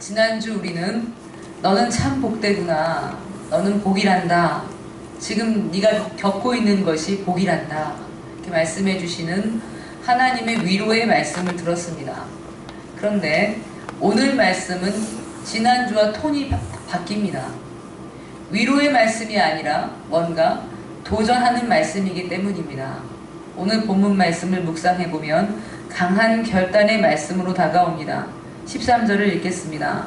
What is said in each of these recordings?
지난주 우리는 너는 참 복되구나, 너는 복이란다, 지금 네가 겪고 있는 것이 복이란다, 이렇게 말씀해 주시는 하나님의 위로의 말씀을 들었습니다. 그런데 오늘 말씀은 지난주와 톤이 바뀝니다. 위로의 말씀이 아니라 뭔가 도전하는 말씀이기 때문입니다. 오늘 본문 말씀을 묵상해보면 강한 결단의 말씀으로 다가옵니다. 13절을 읽겠습니다.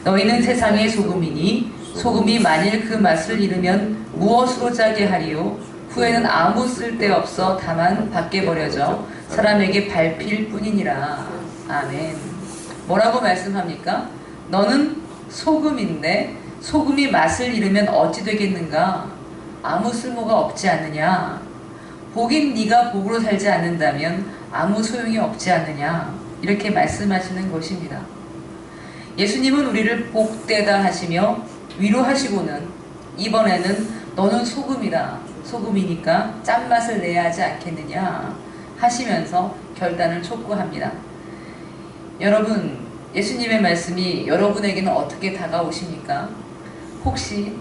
너희는 세상의 소금이니 소금이 만일 그 맛을 잃으면 무엇으로 짜게 하리요? 후에는 아무 쓸데없어 다만 밖에 버려져 사람에게 밟힐 뿐이니라. 아멘. 뭐라고 말씀합니까? 너는 소금인데 소금이 맛을 잃으면 어찌 되겠는가? 아무 쓸모가 없지 않느냐? 복인 네가 복으로 살지 않는다면 아무 소용이 없지 않느냐? 이렇게 말씀하시는 것입니다. 예수님은 우리를 복되다 하시며 위로하시고는 이번에는 너는 소금이다, 소금이니까 짠맛을 내야 하지 않겠느냐 하시면서 결단을 촉구합니다. 여러분, 예수님의 말씀이 여러분에게는 어떻게 다가오십니까? 혹시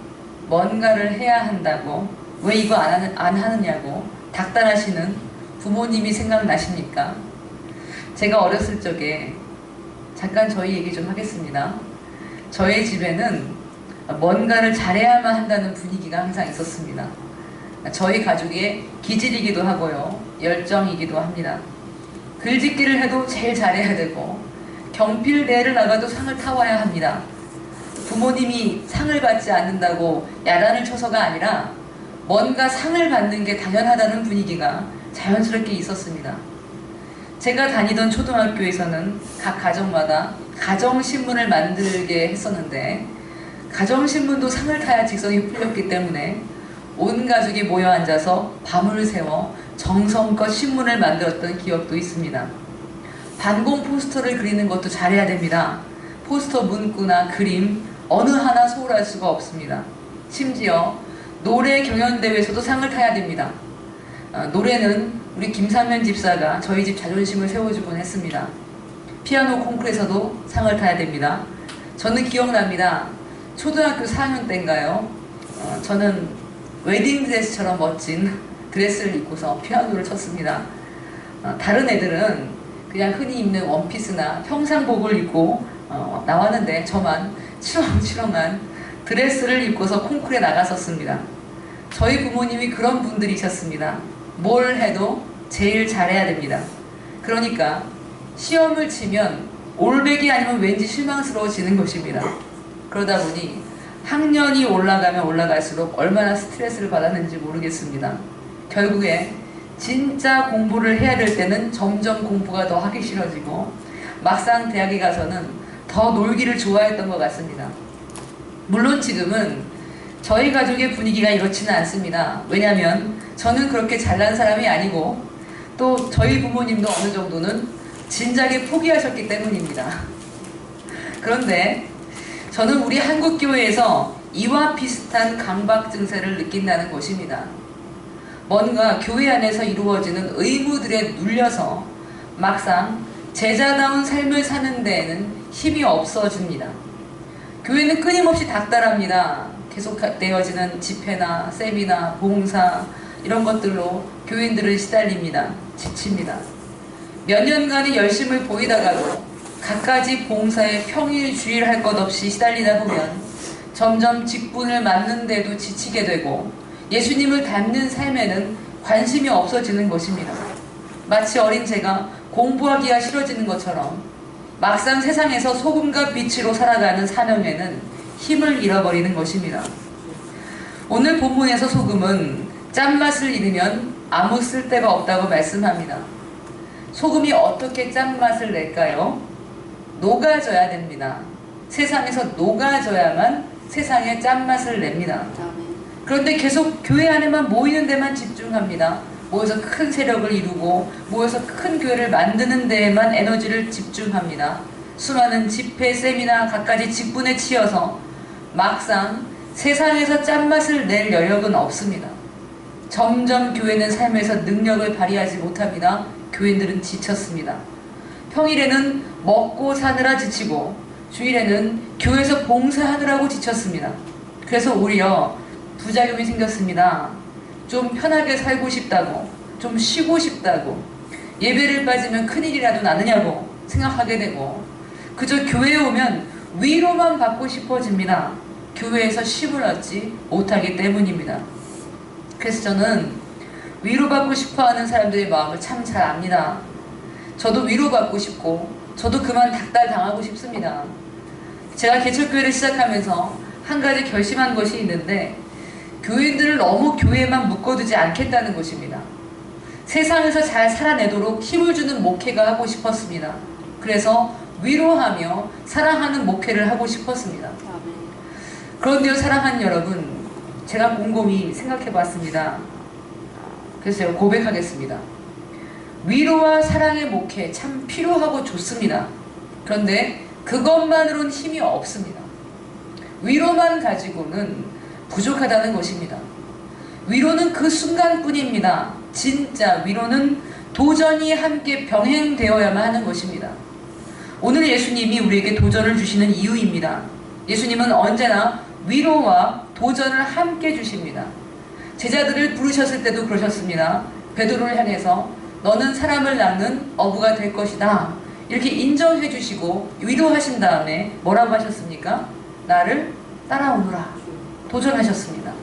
뭔가를 해야 한다고 왜 이거 안 하느냐고 닥달하시는 부모님이 생각나십니까? 제가 어렸을 적에 잠깐 저희 얘기 좀 하겠습니다. 저희 집에는 뭔가를 잘해야만 한다는 분위기가 항상 있었습니다. 저희 가족의 기질이기도 하고요, 열정이기도 합니다. 글짓기를 해도 제일 잘해야 되고 경필대회를 나가도 상을 타와야 합니다. 부모님이 상을 받지 않는다고 야단을 쳐서가 아니라 뭔가 상을 받는 게 당연하다는 분위기가 자연스럽게 있었습니다. 제가 다니던 초등학교에서는 각 가정마다 가정신문을 만들게 했었는데 가정신문도 상을 타야 직성이 풀렸기 때문에 온 가족이 모여 앉아서 밤을 새워 정성껏 신문을 만들었던 기억도 있습니다. 반공 포스터를 그리는 것도 잘해야 됩니다. 포스터 문구나 그림 어느 하나 소홀할 수가 없습니다. 심지어 노래 경연대회에서도 상을 타야 됩니다. 노래는 우리 김삼면 집사가 저희 집 자존심을 세워주곤 했습니다. 피아노 콩쿠르에서도 상을 타야 됩니다. 저는 기억납니다. 초등학교 4학년 때인가요? 저는 웨딩드레스처럼 멋진 드레스를 입고서 피아노를 쳤습니다. 다른 애들은 그냥 흔히 입는 원피스나 평상복을 입고 나왔는데 저만 치렁치렁한 드레스를 입고서 콩쿠르에 나갔었습니다. 저희 부모님이 그런 분들이셨습니다. 뭘 해도 제일 잘해야 됩니다. 그러니까 시험을 치면 올백이 아니면 왠지 실망스러워지는 것입니다. 그러다 보니 학년이 올라가면 올라갈수록 얼마나 스트레스를 받았는지 모르겠습니다. 결국에 진짜 공부를 해야 될 때는 점점 공부가 더 하기 싫어지고 막상 대학에 가서는 더 놀기를 좋아했던 것 같습니다. 물론 지금은 저희 가족의 분위기가 이렇지는 않습니다. 왜냐하면 저는 그렇게 잘난 사람이 아니고 또 저희 부모님도 어느 정도는 진작에 포기하셨기 때문입니다. 그런데 저는 우리 한국교회에서 이와 비슷한 강박 증세를 느낀다는 것입니다. 뭔가 교회 안에서 이루어지는 의무들에 눌려서 막상 제자다운 삶을 사는 데에는 힘이 없어집니다. 교회는 끊임없이 닥달합니다. 계속되어지는 집회나 세미나 봉사 이런 것들로 교인들은 시달립니다. 지칩니다. 몇 년간의 열심을 보이다가도 갖가지 봉사에 평일주일할 것 없이 시달리다 보면 점점 직분을 맡는데도 지치게 되고 예수님을 닮는 삶에는 관심이 없어지는 것입니다. 마치 어린 새가 공부하기가 싫어지는 것처럼 막상 세상에서 소금과 빛으로 살아가는 사명에는 힘을 잃어버리는 것입니다. 오늘 본문에서 소금은 짠맛을 잃으면 아무 쓸데가 없다고 말씀합니다. 소금이 어떻게 짠맛을 낼까요? 녹아져야 됩니다. 세상에서 녹아져야만 세상에 짠맛을 냅니다. 그런데 계속 교회 안에만 모이는 데만 집중합니다. 모여서 큰 세력을 이루고 모여서 큰 교회를 만드는 데에만 에너지를 집중합니다. 수많은 집회, 세미나, 갖가지 직분에 치여서 막상 세상에서 짠맛을 낼 여력은 없습니다. 점점 교회는 삶에서 능력을 발휘하지 못합니다. 교인들은 지쳤습니다. 평일에는 먹고 사느라 지치고 주일에는 교회에서 봉사하느라고 지쳤습니다. 그래서 오히려 부작용이 생겼습니다. 좀 편하게 살고 싶다고, 좀 쉬고 싶다고, 예배를 빠지면 큰일이라도 나느냐고 생각하게 되고, 그저 교회에 오면 위로만 받고 싶어집니다. 교회에서 쉼을 얻지 못하기 때문입니다. 그래서 저는 위로받고 싶어하는 사람들의 마음을 참 잘 압니다. 저도 위로받고 싶고 저도 그만 닥달당하고 싶습니다. 제가 개척교회를 시작하면서 한 가지 결심한 것이 있는데, 교인들을 너무 교회에만 묶어두지 않겠다는 것입니다. 세상에서 잘 살아내도록 힘을 주는 목회가 하고 싶었습니다. 그래서 위로하며 사랑하는 목회를 하고 싶었습니다. 그런데요, 사랑하는 여러분, 제가 곰곰이 생각해 봤습니다. 그래서 제가 고백하겠습니다. 위로와 사랑의 목회 참 필요하고 좋습니다. 그런데 그것만으로는 힘이 없습니다. 위로만 가지고는 부족하다는 것입니다. 위로는 그 순간뿐입니다. 진짜 위로는 도전이 함께 병행되어야만 하는 것입니다. 오늘 예수님이 우리에게 도전을 주시는 이유입니다. 예수님은 언제나 위로와 도전을 함께 주십니다. 제자들을 부르셨을 때도 그러셨습니다. 베드로를 향해서 너는 사람을 낳는 어부가 될 것이다, 이렇게 인정해 주시고 위로하신 다음에 뭐라고 하셨습니까? 나를 따라오너라, 도전하셨습니다.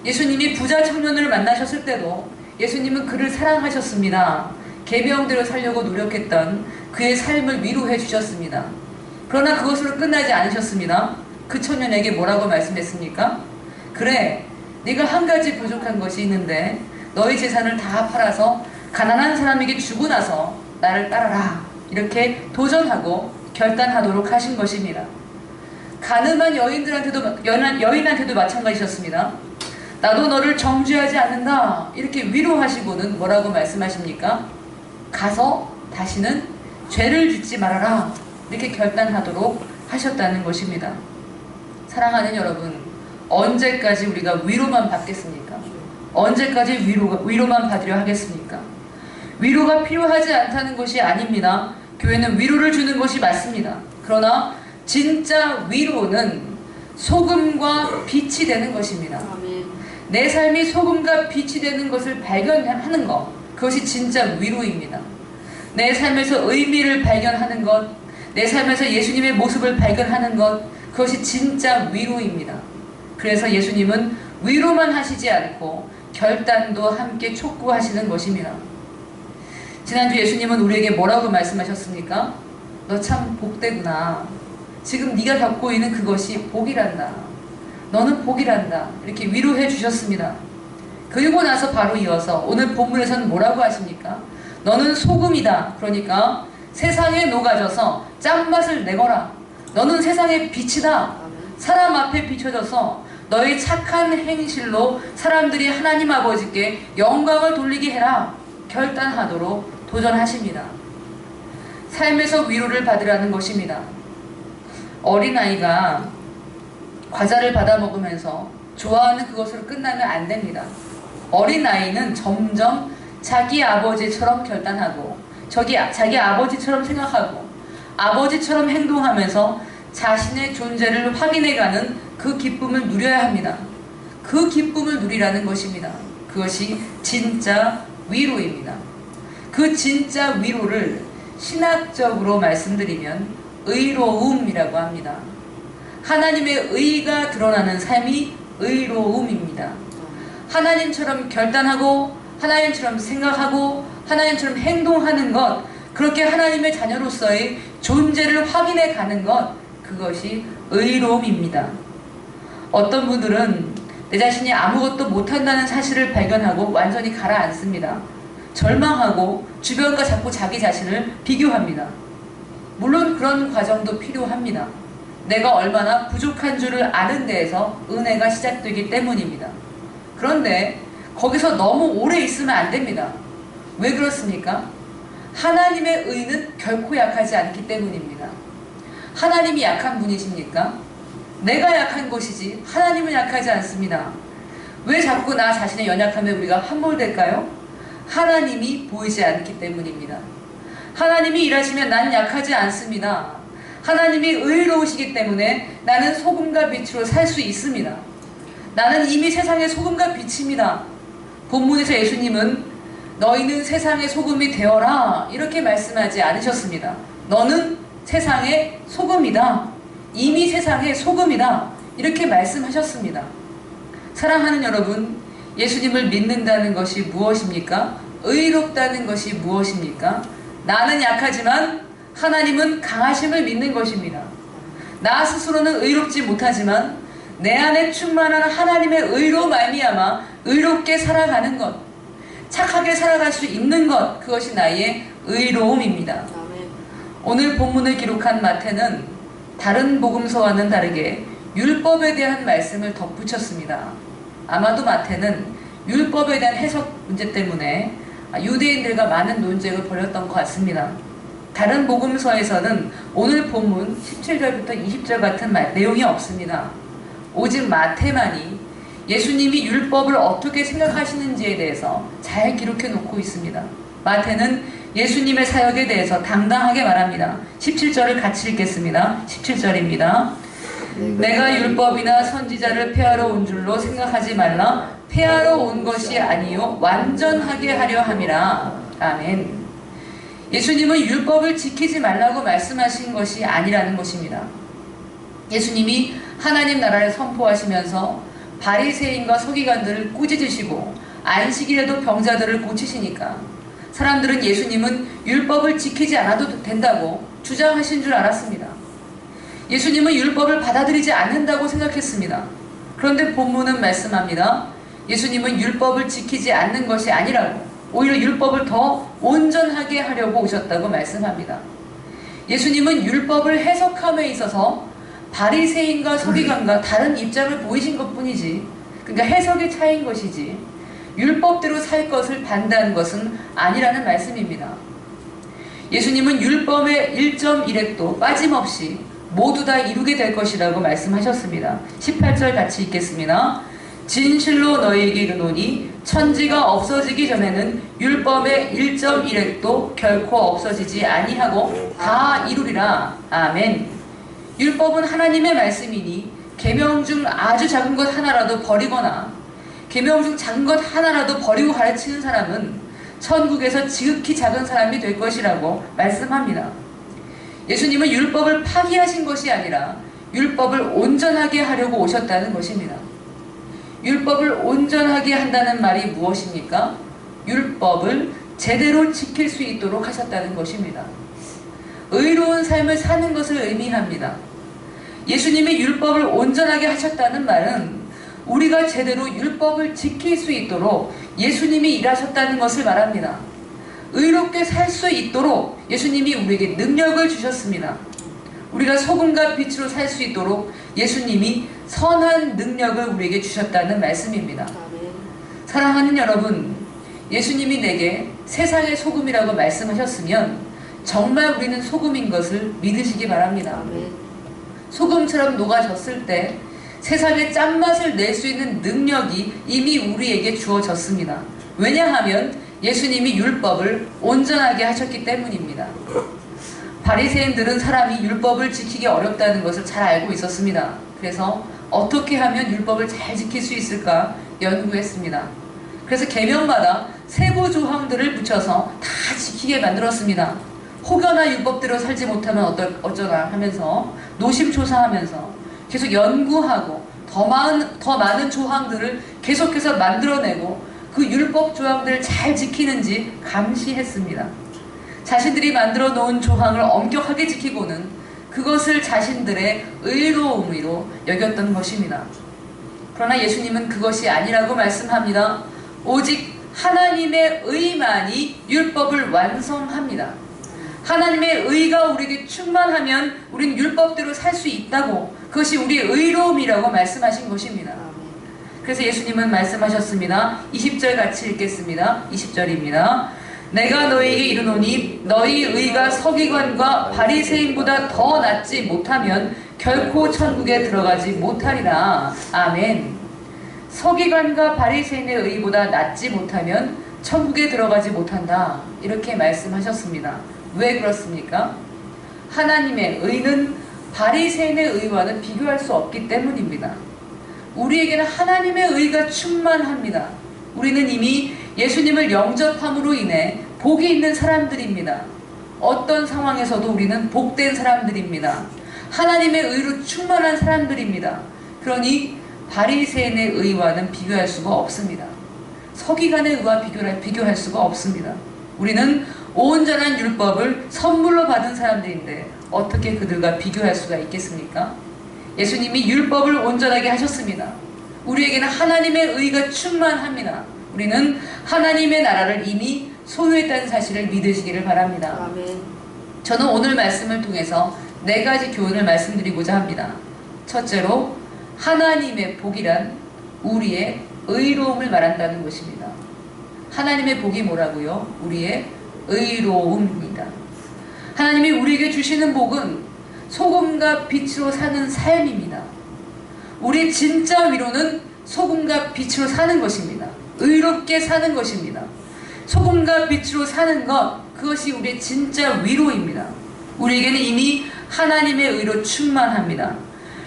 예수님이 부자 청년을 만나셨을 때도 예수님은 그를 사랑하셨습니다. 계명대로 살려고 노력했던 그의 삶을 위로해 주셨습니다. 그러나 그것으로 끝나지 않으셨습니다. 그 청년에게 뭐라고 말씀했습니까? 그래, 네가 한 가지 부족한 것이 있는데 너희 재산을 다 팔아서 가난한 사람에게 주고 나서 나를 따라라, 이렇게 도전하고 결단하도록 하신 것입니다. 가늠한 여인한테도 마찬가지셨습니다. 나도 너를 정죄하지 않는다, 이렇게 위로하시고는 뭐라고 말씀하십니까? 가서 다시는 죄를 짓지 말아라, 이렇게 결단하도록 하셨다는 것입니다. 사랑하는 여러분, 언제까지 우리가 위로만 받겠습니까? 언제까지 위로만 받으려 하겠습니까? 위로가 필요하지 않다는 것이 아닙니다. 교회는 위로를 주는 것이 맞습니다. 그러나 진짜 위로는 소금과 빛이 되는 것입니다. 내 삶이 소금과 빛이 되는 것을 발견하는 것, 그것이 진짜 위로입니다. 내 삶에서 의미를 발견하는 것, 내 삶에서 예수님의 모습을 발견하는 것, 그것이 진짜 위로입니다. 그래서 예수님은 위로만 하시지 않고 결단도 함께 촉구하시는 것입니다. 지난주 예수님은 우리에게 뭐라고 말씀하셨습니까? 너 참 복되구나. 지금 네가 겪고 있는 그것이 복이란다. 너는 복이란다. 이렇게 위로해 주셨습니다. 그리고 나서 바로 이어서 오늘 본문에서는 뭐라고 하십니까? 너는 소금이다. 그러니까 세상에 녹아져서 짠맛을 내거라. 너는 세상의 빛이다. 사람 앞에 비춰져서 너의 착한 행실로 사람들이 하나님 아버지께 영광을 돌리게 해라. 결단하도록 도전하십니다. 삶에서 위로를 받으라는 것입니다. 어린아이가 과자를 받아 먹으면서 좋아하는 그것으로 끝나면 안 됩니다. 어린아이는 점점 자기 아버지처럼 결단하고 자기 아버지처럼 생각하고 아버지처럼 행동하면서 자신의 존재를 확인해가는 그 기쁨을 누려야 합니다. 그 기쁨을 누리라는 것입니다. 그것이 진짜 위로입니다. 그 진짜 위로를 신학적으로 말씀드리면 의로움이라고 합니다. 하나님의 의가 드러나는 삶이 의로움입니다. 하나님처럼 결단하고 하나님처럼 생각하고 하나님처럼 행동하는 것, 그렇게 하나님의 자녀로서의 존재를 확인해 가는 것, 그것이 의로움입니다. 어떤 분들은 내 자신이 아무것도 못한다는 사실을 발견하고 완전히 가라앉습니다. 절망하고 주변과 자꾸 자기 자신을 비교합니다. 물론 그런 과정도 필요합니다. 내가 얼마나 부족한 줄을 아는 데에서 은혜가 시작되기 때문입니다. 그런데 거기서 너무 오래 있으면 안 됩니다. 왜 그렇습니까? 하나님의 의는 결코 약하지 않기 때문입니다. 하나님이 약한 분이십니까? 내가 약한 것이지 하나님은 약하지 않습니다. 왜 자꾸 나 자신의 연약함에 우리가 함몰될까요? 하나님이 보이지 않기 때문입니다. 하나님이 일하시면 난 약하지 않습니다. 하나님이 의로우시기 때문에 나는 소금과 빛으로 살 수 있습니다. 나는 이미 세상의 소금과 빛입니다. 본문에서 예수님은 너희는 세상의 소금이 되어라 이렇게 말씀하지 않으셨습니다. 너는 세상의 소금이다. 이미 세상의 소금이다. 이렇게 말씀하셨습니다. 사랑하는 여러분, 예수님을 믿는다는 것이 무엇입니까? 의롭다는 것이 무엇입니까? 나는 약하지만 하나님은 강하심을 믿는 것입니다. 나 스스로는 의롭지 못하지만 내 안에 충만한 하나님의 의로 말미암아 의롭게 살아가는 것, 착하게 살아갈 수 있는 것, 그것이 나의 의로움입니다. 오늘 본문을 기록한 마태는 다른 복음서와는 다르게 율법에 대한 말씀을 덧붙였습니다. 아마도 마태는 율법에 대한 해석 문제 때문에 유대인들과 많은 논쟁을 벌였던 것 같습니다. 다른 복음서에서는 오늘 본문 17절부터 20절 같은 내용이 없습니다. 오직 마태만이 예수님이 율법을 어떻게 생각하시는지에 대해서 잘 기록해 놓고 있습니다. 마태는 예수님의 사역에 대해서 당당하게 말합니다. 17절을 같이 읽겠습니다. 17절입니다. 내가 율법이나 선지자를 폐하러 온 줄로 생각하지 말라. 폐하러 온 것이 아니요 완전하게 하려 함이라. 아멘. 예수님은 율법을 지키지 말라고 말씀하신 것이 아니라는 것입니다. 예수님이 하나님 나라를 선포하시면서 바리새인과 서기관들을 꾸짖으시고 안식일에도 병자들을 고치시니까 사람들은 예수님은 율법을 지키지 않아도 된다고 주장하신 줄 알았습니다. 예수님은 율법을 받아들이지 않는다고 생각했습니다. 그런데 본문은 말씀합니다. 예수님은 율법을 지키지 않는 것이 아니라고, 오히려 율법을 더 온전하게 하려고 오셨다고 말씀합니다. 예수님은 율법을 해석함에 있어서 바리새인과 서기관과 다른 입장을 보이신 것뿐이지, 그러니까 해석의 차이인 것이지 율법대로 살 것을 반대하는 것은 아니라는 말씀입니다. 예수님은 율법의 1.1획도 빠짐없이 모두 다 이루게 될 것이라고 말씀하셨습니다. 18절 같이 읽겠습니다. 진실로 너희에게 이르노니 천지가 없어지기 전에는 율법의 1.1획도 결코 없어지지 아니하고 다 이루리라. 아멘. 율법은 하나님의 말씀이니 계명 중 아주 작은 것 하나라도 버리거나 계명 중 작은 것 하나라도 버리고 가르치는 사람은 천국에서 지극히 작은 사람이 될 것이라고 말씀합니다. 예수님은 율법을 파기하신 것이 아니라 율법을 온전하게 하려고 오셨다는 것입니다. 율법을 온전하게 한다는 말이 무엇입니까? 율법을 제대로 지킬 수 있도록 하셨다는 것입니다. 의로운 삶을 사는 것을 의미합니다. 예수님이 율법을 온전하게 하셨다는 말은 우리가 제대로 율법을 지킬 수 있도록 예수님이 일하셨다는 것을 말합니다. 의롭게 살 수 있도록 예수님이 우리에게 능력을 주셨습니다. 우리가 소금과 빛으로 살 수 있도록 예수님이 선한 능력을 우리에게 주셨다는 말씀입니다. 사랑하는 여러분, 예수님이 내게 세상의 소금이라고 말씀하셨으면 정말 우리는 소금인 것을 믿으시기 바랍니다. 소금처럼 녹아졌을 때 세상의 짠맛을 낼 수 있는 능력이 이미 우리에게 주어졌습니다. 왜냐하면 예수님이 율법을 온전하게 하셨기 때문입니다. 바리새인들은 사람이 율법을 지키기 어렵다는 것을 잘 알고 있었습니다. 그래서 어떻게 하면 율법을 잘 지킬 수 있을까 연구했습니다. 그래서 계명마다 세부 조항들을 붙여서 다 지키게 만들었습니다. 혹여나 율법대로 살지 못하면 어쩌나 하면서 노심초사하면서 계속 연구하고 더 많은 조항들을 계속해서 만들어내고 그 율법 조항들을 잘 지키는지 감시했습니다. 자신들이 만들어 놓은 조항을 엄격하게 지키고는 그것을 자신들의 의로움으로 여겼던 것입니다. 그러나 예수님은 그것이 아니라고 말씀합니다. 오직 하나님의 의만이 율법을 완성합니다. 하나님의 의가 우리에게 충만하면 우리는 율법대로 살 수 있다고, 그것이 우리의 의로움이라고 말씀하신 것입니다. 그래서 예수님은 말씀하셨습니다. 20절 같이 읽겠습니다. 20절입니다. 내가 너희에게 이르노니 너희 의가 서기관과 바리새인보다 더 낫지 못하면 결코 천국에 들어가지 못하리라. 아멘. 서기관과 바리새인의 의보다 낫지 못하면 천국에 들어가지 못한다. 이렇게 말씀하셨습니다. 왜 그렇습니까? 하나님의 의는 바리새인의 의와는 비교할 수 없기 때문입니다. 우리에게는 하나님의 의가 충만합니다. 우리는 이미 예수님을 영접함으로 인해 복이 있는 사람들입니다. 어떤 상황에서도 우리는 복된 사람들입니다. 하나님의 의로 충만한 사람들입니다. 그러니 바리새인의 의와는 비교할 수가 없습니다. 서기관의 의와 비교할 수가 없습니다. 우리는 온전한 율법을 선물로 받은 사람들인데 어떻게 그들과 비교할 수가 있겠습니까? 예수님이 율법을 온전하게 하셨습니다. 우리에게는 하나님의 의가 충만합니다. 우리는 하나님의 나라를 이미 소유했다는 사실을 믿으시기를 바랍니다. 아멘. 저는 오늘 말씀을 통해서 4가지 교훈을 말씀드리고자 합니다. 첫째로, 하나님의 복이란 우리의 의로움을 말한다는 것입니다. 하나님의 복이 뭐라고요? 우리의 의로움입니다. 하나님이 우리에게 주시는 복은 소금과 빛으로 사는 삶입니다. 우리의 진짜 위로는 소금과 빛으로 사는 것입니다. 의롭게 사는 것입니다. 소금과 빛으로 사는 것, 그것이 우리의 진짜 위로입니다. 우리에게는 이미 하나님의 의로 충만합니다.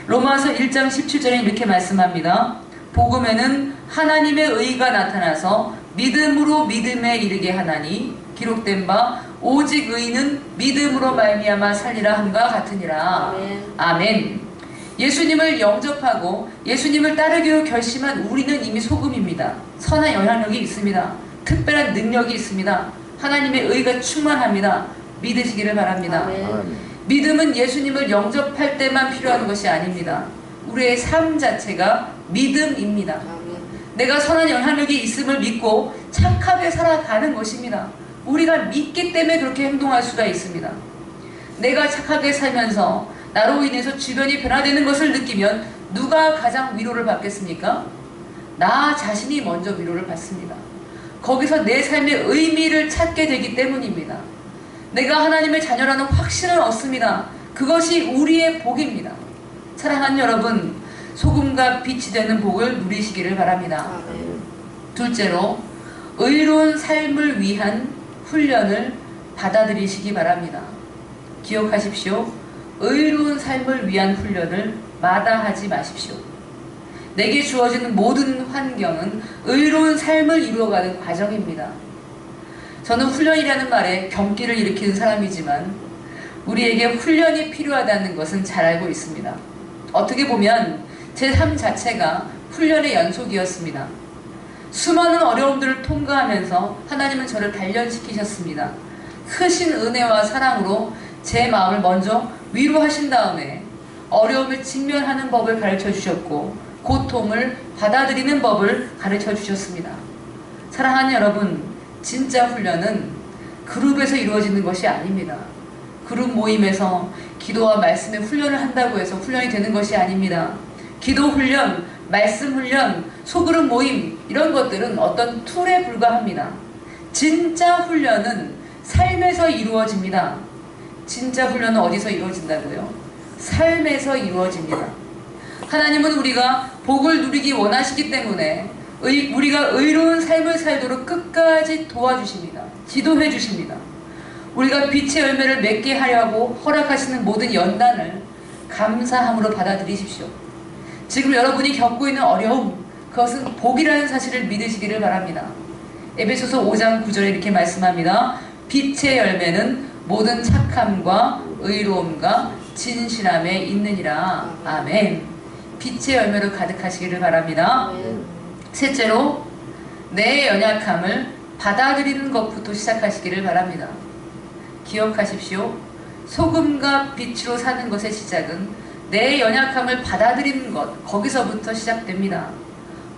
로마서 1장 17절에 이렇게 말씀합니다. 복음에는 하나님의 의가 나타나서 믿음으로 믿음에 이르게 하나니 기록된 바 오직 의인은 믿음으로 말미암아 살리라 함과 같으니라. 아멘. 아멘. 예수님을 영접하고 예수님을 따르기로 결심한 우리는 이미 소금입니다. 선한 영향력이 있습니다. 특별한 능력이 있습니다. 하나님의 의가 충만합니다. 믿으시기를 바랍니다. 아멘. 믿음은 예수님을 영접할 때만 필요한 것이 아닙니다. 우리의 삶 자체가 믿음입니다. 아멘. 내가 선한 영향력이 있음을 믿고 착하게 살아가는 것입니다. 우리가 믿기 때문에 그렇게 행동할 수가 있습니다. 내가 착하게 살면서 나로 인해서 주변이 변화되는 것을 느끼면 누가 가장 위로를 받겠습니까? 나 자신이 먼저 위로를 받습니다. 거기서 내 삶의 의미를 찾게 되기 때문입니다. 내가 하나님의 자녀라는 확신을 얻습니다. 그것이 우리의 복입니다. 사랑하는 여러분, 소금과 빛이 되는 복을 누리시기를 바랍니다. 아멘. 둘째로, 의로운 삶을 위한 훈련을 받아들이시기 바랍니다. 기억하십시오. 의로운 삶을 위한 훈련을 마다하지 마십시오. 내게 주어지는 모든 환경은 의로운 삶을 이루어가는 과정입니다. 저는 훈련이라는 말에 경기를 일으키는 사람이지만 우리에게 훈련이 필요하다는 것은 잘 알고 있습니다. 어떻게 보면 제 삶 자체가 훈련의 연속이었습니다. 수많은 어려움들을 통과하면서 하나님은 저를 단련시키셨습니다. 크신 은혜와 사랑으로 제 마음을 먼저 위로하신 다음에 어려움을 직면하는 법을 가르쳐 주셨고 고통을 받아들이는 법을 가르쳐 주셨습니다. 사랑하는 여러분, 진짜 훈련은 그룹에서 이루어지는 것이 아닙니다. 그룹 모임에서 기도와 말씀의 훈련을 한다고 해서 훈련이 되는 것이 아닙니다. 기도 훈련, 말씀 훈련, 소그룹 모임, 이런 것들은 어떤 툴에 불과합니다. 진짜 훈련은 삶에서 이루어집니다. 진짜 훈련은 어디서 이루어진다고요? 삶에서 이루어집니다. 하나님은 우리가 복을 누리기 원하시기 때문에 우리가 의로운 삶을 살도록 끝까지 도와주십니다. 지도해 주십니다. 우리가 빛의 열매를 맺게 하려고 허락하시는 모든 연단을 감사함으로 받아들이십시오. 지금 여러분이 겪고 있는 어려움, 그것은 복이라는 사실을 믿으시기를 바랍니다. 에베소서 5장 9절에 이렇게 말씀합니다. 빛의 열매는 모든 착함과 의로움과 진실함에 있느니라. 아멘. 빛의 열매로 가득하시기를 바랍니다. 아멘. 셋째로, 내 연약함을 받아들이는 것부터 시작하시기를 바랍니다. 기억하십시오. 소금과 빛으로 사는 것의 시작은 내 연약함을 받아들이는 것, 거기서부터 시작됩니다.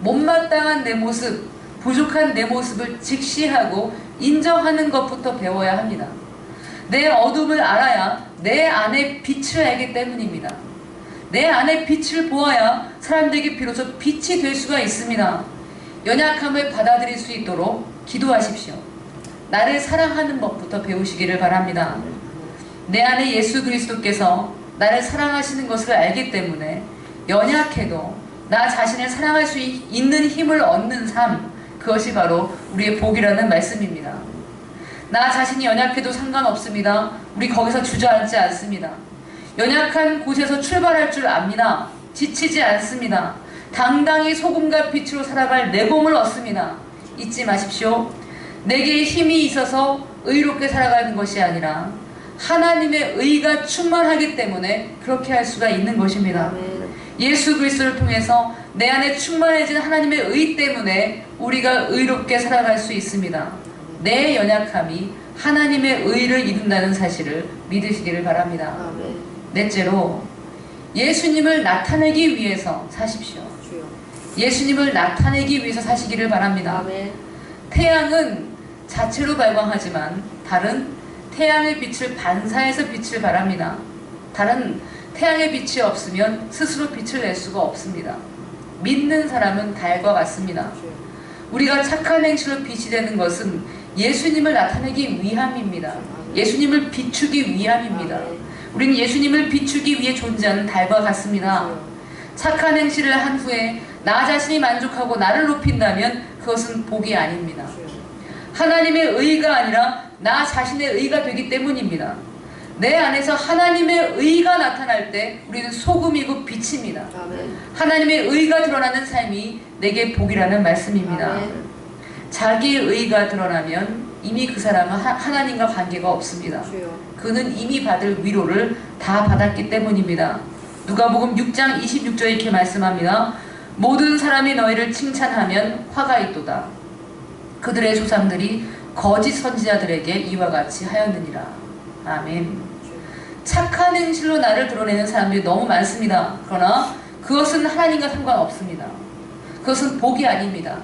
못마땅한 내 모습, 부족한 내 모습을 직시하고 인정하는 것부터 배워야 합니다. 내 어둠을 알아야 내 안에 빛을 알기 때문입니다. 내 안에 빛을 보아야 사람들에게 비로소 빛이 될 수가 있습니다. 연약함을 받아들일 수 있도록 기도하십시오. 나를 사랑하는 법부터 배우시기를 바랍니다. 내 안에 예수 그리스도께서 나를 사랑하시는 것을 알기 때문에 연약해도 나 자신을 사랑할 수 있는 힘을 얻는 삶, 그것이 바로 우리의 복이라는 말씀입니다. 나 자신이 연약해도 상관없습니다. 우리 거기서 주저앉지 않습니다. 연약한 곳에서 출발할 줄 압니다. 지치지 않습니다. 당당히 소금과 빛으로 살아갈 내공을 얻습니다. 잊지 마십시오. 내게 힘이 있어서 의롭게 살아가는 것이 아니라 하나님의 의가 충만하기 때문에 그렇게 할 수가 있는 것입니다. 예수 그리스도를 통해서 내 안에 충만해진 하나님의 의 때문에 우리가 의롭게 살아갈 수 있습니다. 내 연약함이 하나님의 의를 이룬다는 사실을 믿으시기를 바랍니다. 넷째로, 예수님을 나타내기 위해서 사십시오. 예수님을 나타내기 위해서 사시기를 바랍니다. 태양은 자체로 발광하지만 달은 태양의 빛을 반사해서 빛을 발합니다. 달은 태양의 빛이 없으면 스스로 빛을 낼 수가 없습니다. 믿는 사람은 달과 같습니다. 우리가 착한 행실로 빛이 되는 것은 예수님을 나타내기 위함입니다. 예수님을 비추기 위함입니다. 우리는 예수님을 비추기 위해 존재하는 달과 같습니다. 착한 행실을 한 후에 나 자신이 만족하고 나를 높인다면 그것은 복이 아닙니다. 하나님의 의가 아니라 나 자신의 의가 되기 때문입니다. 내 안에서 하나님의 의가 나타날 때 우리는 소금이고 빛입니다. 하나님의 의가 드러나는 삶이 내게 복이라는 말씀입니다. 자기의 의가 드러나면 이미 그 사람은 하나님과 관계가 없습니다. 그는 이미 받을 위로를 다 받았기 때문입니다. 누가복음 6장 26절에 이렇게 말씀합니다. 모든 사람이 너희를 칭찬하면 화가 있도다. 그들의 조상들이 거짓 선지자들에게 이와 같이 하였느니라. 아멘. 착한 행실로 나를 드러내는 사람들이 너무 많습니다. 그러나 그것은 하나님과 상관없습니다. 그것은 복이 아닙니다.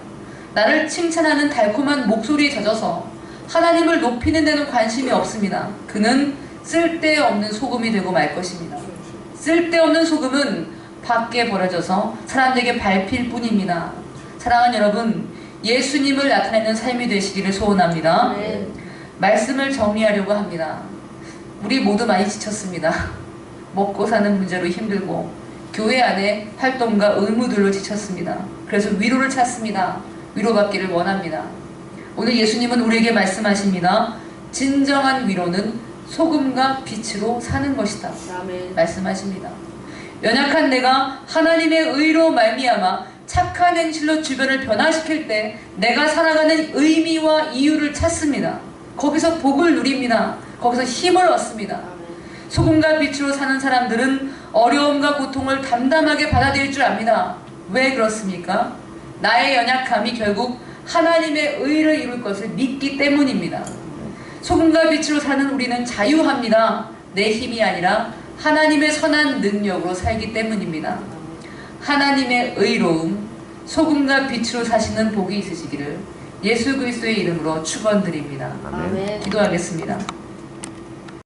나를 칭찬하는 달콤한 목소리에 젖어서 하나님을 높이는 데는 관심이 없습니다. 그는 쓸데없는 소금이 되고 말 것입니다. 쓸데없는 소금은 밖에 버려져서 사람들에게 밟힐 뿐입니다. 사랑하는 여러분, 예수님을 나타내는 삶이 되시기를 소원합니다. 말씀을 정리하려고 합니다. 우리 모두 많이 지쳤습니다. 먹고 사는 문제로 힘들고 교회 안에 활동과 의무들로 지쳤습니다. 그래서 위로를 찾습니다. 위로받기를 원합니다. 오늘 예수님은 우리에게 말씀하십니다. 진정한 위로는 소금과 빛으로 사는 것이다. 말씀하십니다. 연약한 내가 하나님의 의로 말미암아 착한 행실로 주변을 변화시킬 때 내가 살아가는 의미와 이유를 찾습니다. 거기서 복을 누립니다. 거기서 힘을 얻습니다. 소금과 빛으로 사는 사람들은 어려움과 고통을 담담하게 받아들일 줄 압니다. 왜 그렇습니까? 나의 연약함이 결국 하나님의 의를 이룰 것을 믿기 때문입니다. 소금과 빛으로 사는 우리는 자유합니다. 내 힘이 아니라 하나님의 선한 능력으로 살기 때문입니다. 하나님의 의로움, 소금과 빛으로 사시는 복이 있으시기를 예수 그리스도의 이름으로 축원드립니다. 아멘. 기도하겠습니다.